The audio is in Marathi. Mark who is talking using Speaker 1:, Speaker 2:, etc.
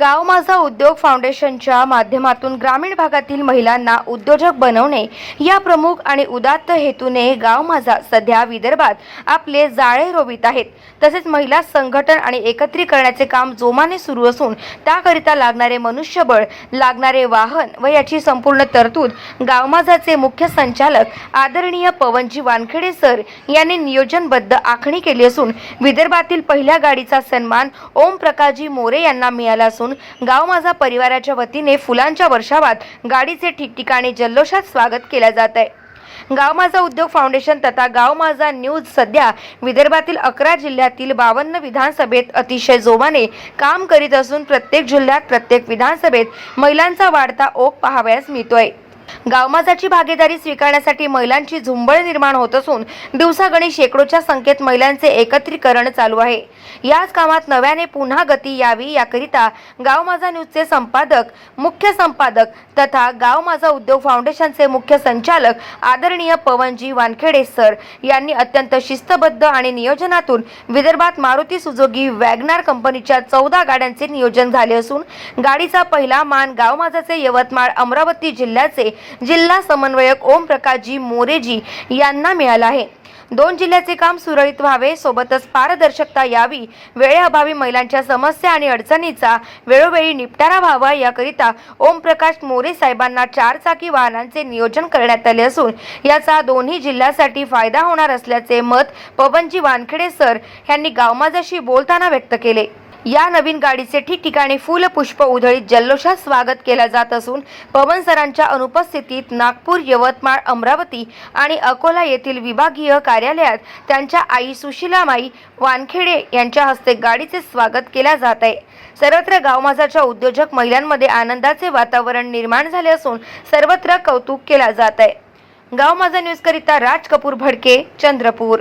Speaker 1: गाव माझा उद्योग फाउंडेशनच्या माध्यमातून ग्रामीण भागातील महिलांना उद्योजक बनवणे या प्रमुख आणि उदात्त हेतूने गाव माझा सध्या विदर्भात आपले जाळे रोवित आहेत। तसेच महिला संघटन आणि एकत्रीकरणाचे काम जोमाने सुरू असून त्याकरिता लागणारे मनुष्यबळ, लागणारे वाहन व याची संपूर्ण तरतूद गाव माझाचे मुख्य संचालक आदरणीय पवनजी वानखेडे सर यांनी नियोजनबद्ध आखणी केली असून विदर्भातील पहिल्या गाडीचा सन्मान ओम प्रकाशजी मोरे यांना मिळाला असून गाव माझा परिवाराच्या वतीने फुलांच्या वर्षावात गाडीचे ठिकठिकाणी जल्लोषात स्वागत केले जात आहे। गाव माझा उद्योग फाउंडेशन तथा गाव माझा न्यूज सध्या विदर्भातील 11 जिल्ह्यातील 52 विधानसभेत अतिशय जोमाने काम करीत असून प्रत्येक जिल्ह्यात प्रत्येक विधानसभेत महिलांचा वाढता ओघ पाहावयास मिळतोय। गाव माझाची भागीदारी स्वीकारण्यासाठी महिलांची झुंबड निर्माण होत असून दिवसागणिक शेकडोच्या संख्येत महिलांचे एकत्रीकरण चालू आहे। याच कामात नव्याने पुन्हा गती यावी याकरिता गाव माझा न्यूजचे संपादक, मुख्य संपादक तथा गाव माझा उद्योग फाउंडेशनचे मुख्य संचालक आदरणीय पवनजी वानखेडे सर यांनी अत्यंत शिस्तबद्ध आणि नियोजनातून विदर्भात मारुती सुझुकी वॅगनार कंपनीच्या 14 गाड्यांचे नियोजन झाले असून गाडीचा पहिला मान गाव माझाचे यवतमाळ अमरावती जिल्ह्याचे जिल्हा समन्वयक ओम प्रकाशजी मोरेजी यांना मिळाला आहे। 2 जिल्ह्याचे काम सुरळीत व्हावे, सोबतच पारदर्शकता यावी, वेळेअभावी महिलांच्या समस्या आणि अडचणीचा वेळोवेळी निपटारा व्हावा याकरिता ओम प्रकाश मोरे साहेबांना 4 चाकी वाहनांचे नियोजन करण्यात आले असून याचा दोन्ही जिल्ह्यासाठी फायदा होणार असल्याचे मत पवनजी वानखेडे सर यांनी गाव माझाशी बोलताना व्यक्त केले। या नवीन गाडीचे ठिकठिकाणी फूल पुष्प उधळीत जल्लोषात स्वागत केले जात असून पवन सरांच्या अनुपस्थितीत नागपूर, यवतमाळ, अमरावती आणि अकोला येथील विभागीय कार्यालयात त्यांच्या आई सुशीलामाई वानखेडे यांच्या हस्ते गाडीचे स्वागत केले जात आहे। सर्वत्र गाव माझाच्या उद्योजक महिलांमध्ये आनंदाचे वातावरण निर्माण झाले असून सर्वत्र कौतुक केले जात आहे। गाव माझा न्यूज करिता राज कपूर भडके, चंद्रपूर।